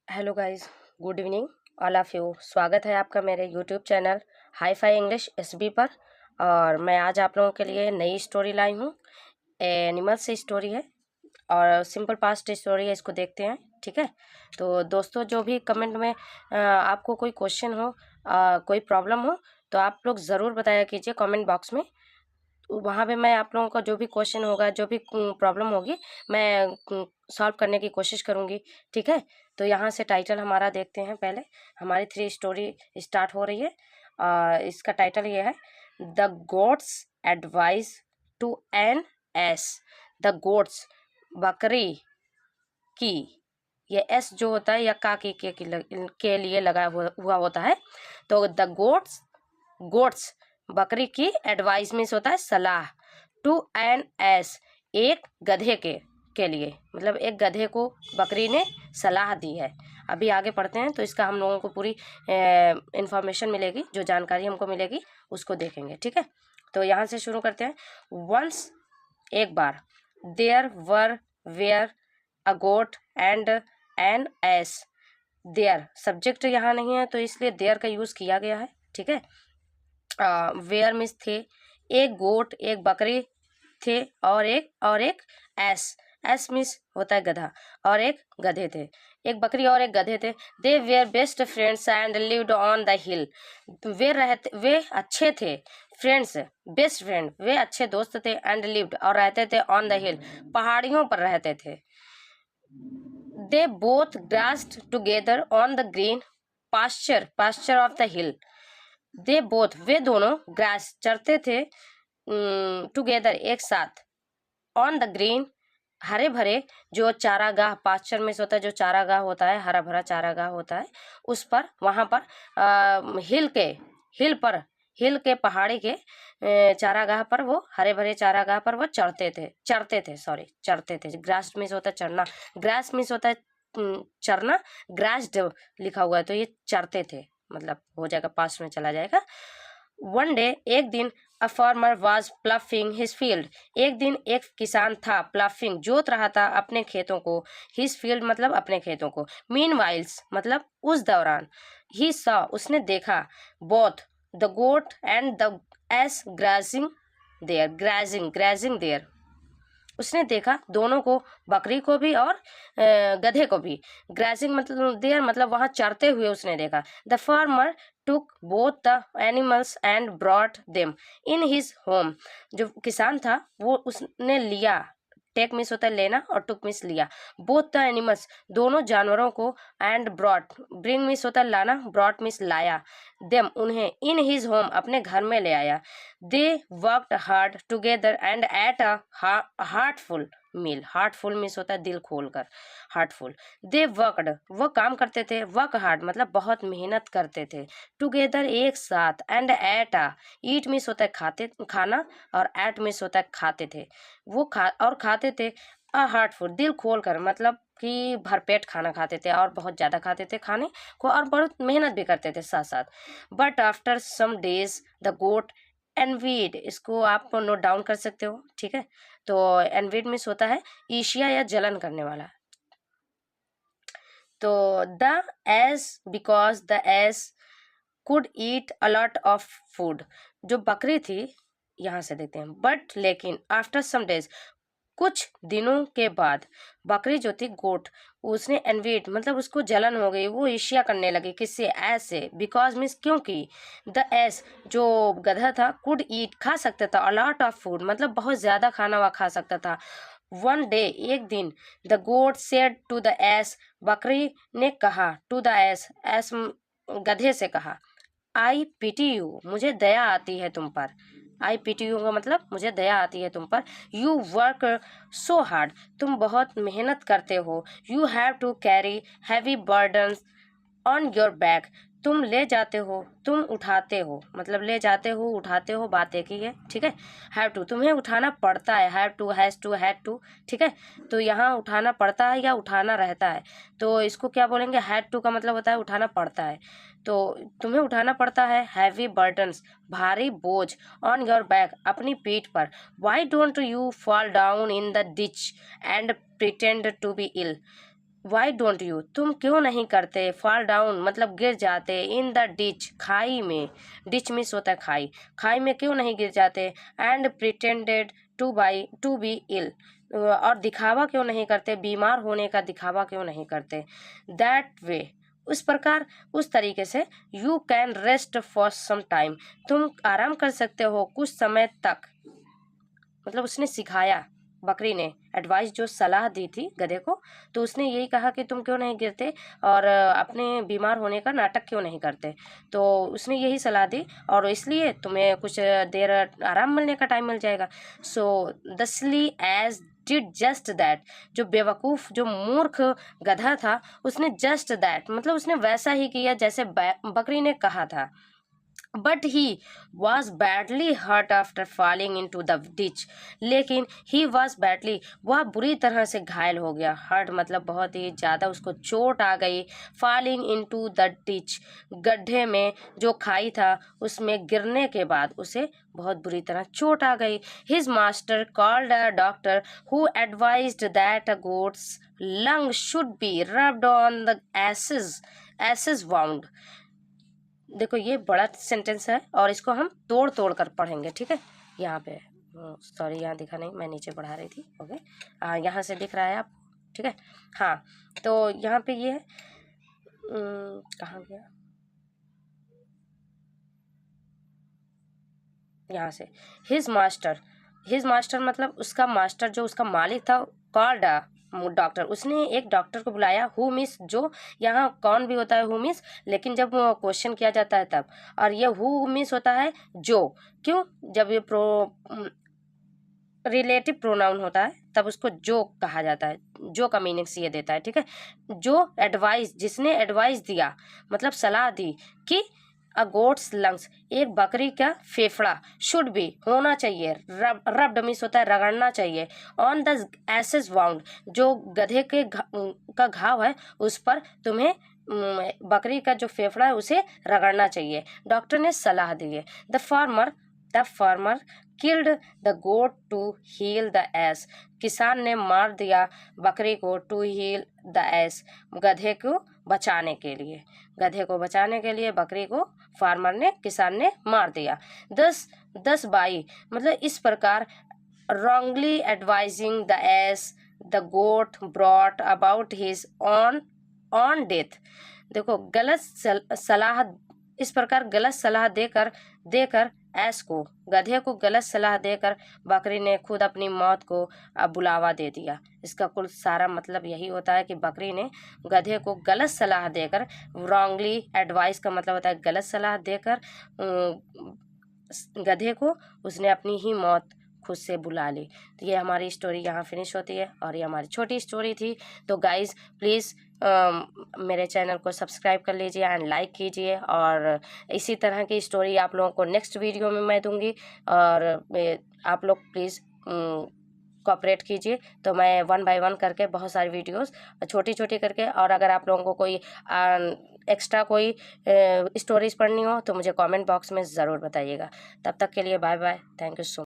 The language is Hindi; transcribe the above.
Hello guys, good evening all of you. स्वागत है आपका मेरे YouTube channel hi fi English SB पर। और मैं आज आप लोगों के लिए नई स्टोरी लाई हूँ। एनिमल से स्टोरी है और सिंपल पास्ट स्टोरी है, इसको देखते हैं। ठीक है, तो दोस्तों जो भी कमेंट में आपको कोई क्वेश्चन हो, कोई प्रॉब्लम हो, तो आप लोग ज़रूर बताया कीजिए कमेंट बॉक्स में। वहाँ पे मैं आप लोगों का जो भी क्वेश्चन होगा, जो भी प्रॉब्लम होगी, मैं सॉल्व करने की कोशिश करूँगी। ठीक है, तो यहाँ से टाइटल हमारा देखते हैं। पहले हमारी 3 स्टोरी स्टार्ट हो रही है। इसका टाइटल ये है, the goat's advice to an ass. The goat's, बकरी की, ये एस जो होता है या काकी के लिए लगा हुआ होता है। तो द गोट्स बकरी की, एडवाइस मीन्स होता है सलाह, टू एन एस, एक गधे के लिए, मतलब एक गधे को बकरी ने सलाह दी है। अभी आगे पढ़ते हैं तो इसका हम लोगों को पूरी इंफॉर्मेशन मिलेगी, जो जानकारी हमको मिलेगी उसको देखेंगे। ठीक है, तो यहाँ से शुरू करते हैं। वंस, एक बार, there were were a goat and an ass. Their subject यहाँ नहीं है तो इसलिए देयर का यूज किया गया है। ठीक है, वेयर मीन्स थे, एक गोट एक बकरी थे, और एक एस मीन्स होता है गधा, और एक गधे थे। एक बकरी और एक गधे थे। They were best friends and lived on the hill. वे अच्छे थे, फ्रेंड्स बेस्ट फ्रेंड, वे अच्छे दोस्त थे, एंड लिव्ड और रहते थे, ऑन द हिल पहाड़ियों पर रहते थे। They both grazed together on the green pasture of the hill. They both, वे दोनों, ग्रास चरते थे, टुगेदर एक साथ, ऑन द ग्रीन हरे भरे जो चारागाह, पास्चर में होता है जो चारागाह होता है, हरा भरा चारागाह होता है, उस पर, वहां पर हिल के पहाड़ी के चारागाह पर, वो हरे भरे चारागाह पर वो चरते थे। ग्रास मीन्स होता है चरना, ग्रास मीन्स होता है चरना, ग्रास्ड लिखा हुआ है तो ये चरते थे, मतलब हो जाएगा, पास्ट में चला जाएगा। वन डे, एक दिन, a farmer was ploughing his field. एक दिन एक किसान था, प्लफिंग जोत रहा था अपने खेतों को, हिज फील्ड मतलब अपने खेतों को, मीनवाइल्स मतलब उस दौरान, ही सॉ उसने देखा, both the goat and the ass grazing grazing there, उसने देखा दोनों को, बकरी को भी और गधे को भी। ग्रासिंग मतलब देयर मतलब वहां चरते हुए उसने देखा। The farmer took both the animals and brought them in his home. जो किसान था वो उसने लिया, टेक मिस होता है लेना और टुक मिस लिया, बोथ द एनिमल्स दोनों जानवरों को, एंड ब्रॉट, ब्रिंग मिस होता है लाना, ब्रॉट मिस लाया, देम उन्हें, इन हिज होम अपने घर में ले आया। They worked hard together and ate a heartful meal. Heartful means होता है दिल खोलकर, हार्टफुल। दे वर्कड, वो काम करते थे, वर्क हार्ड मतलब बहुत मेहनत करते थे, टुगेदर एक साथ, and ate a, eat means होता है खाते, खाना, और एट मीन्स होता है खाते थे, वो खाते थे, अ हार्टफुल दिल खोलकर, मतलब कि भरपेट खाना खाते थे और बहुत ज़्यादा खाते थे खाने को, और बहुत मेहनत भी करते थे साथ साथ। But after some days the goat envied, इसको आप नोट डाउन कर सकते हो। ठीक है, तो एनवीड मीन्स होता है ईर्ष्या या जलन करने वाला। तो the S, because the S could eat a lot of food, जो बकरी थी, यहाँ से देखते हैं, बट लेकिन, आफ्टर सम डेज कुछ दिनों के बाद, बकरी जो थी गोट, उसने एनवीड मतलब उसको जलन हो गई, वो ईर्ष्या करने लगी, किससे, ऐसे, बिकॉज मीन्स क्योंकि, द एस जो गधा था, कुड ईट खा सकता था, अलॉट ऑफ फूड मतलब बहुत ज्यादा खाना वह खा सकता था। वन डे एक दिन, the goat said to the ass, बकरी ने कहा, टू द एस गधे से कहा, आई पिटी यू, मुझे दया आती है तुम पर। आई पिटी यू का मतलब मुझे दया आती है तुम पर। यू वर्क सो हार्ड, तुम बहुत मेहनत करते हो। You have to carry heavy burdens on your back, तुम ले जाते हो, तुम उठाते हो, मतलब ले जाते हो, उठाते हो, बात एक ही है। ठीक है, हैव टू तुम्हें उठाना पड़ता है, have to, has to, had to. ठीक है, तो यहाँ उठाना पड़ता है या उठाना रहता है, तो इसको क्या बोलेंगे, हैड टू का मतलब होता है उठाना पड़ता है, तो तुम्हें उठाना पड़ता है हैवी बर्डन्स, भारी बोझ, ऑन योर बैक, अपनी पीठ पर। Why don't you fall down in the ditch and pretend to be ill, why don't you, तुम क्यों नहीं करते, फॉल डाउन मतलब गिर जाते, इन द डिच खाई में, डिच मिस होता है खाई, खाई में क्यों नहीं गिर जाते, and pretended to be ill, और दिखावा क्यों नहीं करते, बीमार होने का दिखावा क्यों नहीं करते, दैट वे उस प्रकार उस तरीके से, you can rest for some time, तुम आराम कर सकते हो कुछ समय तक, मतलब उसने सिखाया, बकरी ने एडवाइस जो सलाह दी थी गधे को, तो उसने यही कहा कि तुम क्यों नहीं गिरते और अपने बीमार होने का नाटक क्यों नहीं करते, तो उसने यही सलाह दी और इसलिए तुम्हें कुछ देर आराम मिलने का टाइम मिल जाएगा। सो दसली एज डिड जस्ट दैट, जो बेवकूफ़ जो मूर्ख गधा था उसने जस्ट दैट मतलब उसने वैसा ही किया जैसे बकरी ने कहा था। But he was badly hurt after falling in to the ditch, लेकिन ही वॉज बैडली वह बुरी तरह से घायल हो गया, हर्ट मतलब बहुत ही ज़्यादा उसको चोट आ गई, falling in to the ditch गड्ढे में जो खाई था उसमें गिरने के बाद उसे बहुत बुरी तरह चोट आ गई। His master called a doctor who advised that a goat's lung should be rubbed on the ass's wound. देखो ये बड़ा सेंटेंस है और इसको हम तोड़ तोड़ कर पढ़ेंगे, ठीक है। यहाँ पे सॉरी यहाँ दिखा नहीं, मैं नीचे बढ़ा रही थी, ओके। यहाँ से दिख रहा है आप, ठीक है। हाँ तो यहाँ पे ये है, कहाँ गया, यहाँ से हिज मास्टर मतलब उसका मास्टर जो उसका मालिक था, कॉल्ड अ डॉक्टर, उसने एक डॉक्टर को बुलाया, हु मिस जो यहाँ कौन भी होता है हु मिस, लेकिन जब क्वेश्चन किया जाता है तब, और ये हु मिस होता है जो, क्यों, जब ये रिलेटिव प्रोनाउन होता है तब उसको जो कहा जाता है, जो का मीनिंग ये देता है, ठीक है। जो एडवाइस जिसने एडवाइस दिया मतलब सलाह दी कि अ गोट्स लंग्स एक बकरी का फेफड़ा शुड भी होना चाहिए, रब्ड मिस होता है रगड़ना चाहिए, ऑन द एसेस वाउंड जो गधे के का घाव है उस पर तुम्हें बकरी का जो फेफड़ा है उसे रगड़ना चाहिए, डॉक्टर ने सलाह दी है। The farmer killed the goat to heal the ass, किसान ने मार दिया बकरी को, टू हील द एस गधे को बचाने के लिए, गधे को बचाने के लिए बकरी को किसान ने मार दिया। दस बाई मतलब इस प्रकार, wrongly advising the ass, the goat brought about his own death। देखो गलत सलाह, इस प्रकार गलत सलाह देकर ऐस को गधे को गलत सलाह देकर बकरी ने खुद अपनी मौत को बुलावा दे दिया। इसका कुल सारा मतलब यही होता है कि बकरी ने गधे को गलत सलाह देकर, रॉन्गली एडवाइस का मतलब होता है गलत सलाह देकर गधे को उसने अपनी ही मौत खुद से बुला ली। तो ये हमारी स्टोरी यहाँ फिनिश होती है और ये हमारी छोटी स्टोरी थी। तो गाइज़ प्लीज़ मेरे चैनल को सब्सक्राइब कर लीजिए एंड लाइक कीजिए, और इसी तरह की स्टोरी आप लोगों को नेक्स्ट वीडियो में मैं दूंगी, और आप लोग प्लीज़ कोऑपरेट कीजिए, तो मैं 1 बाय 1 करके बहुत सारी वीडियोस छोटी छोटी करके, और अगर आप लोगों को कोई एक्स्ट्रा कोई स्टोरीज पढ़नी हो तो मुझे कमेंट बॉक्स में ज़रूर बताइएगा। तब तक के लिए bye bye, thank you so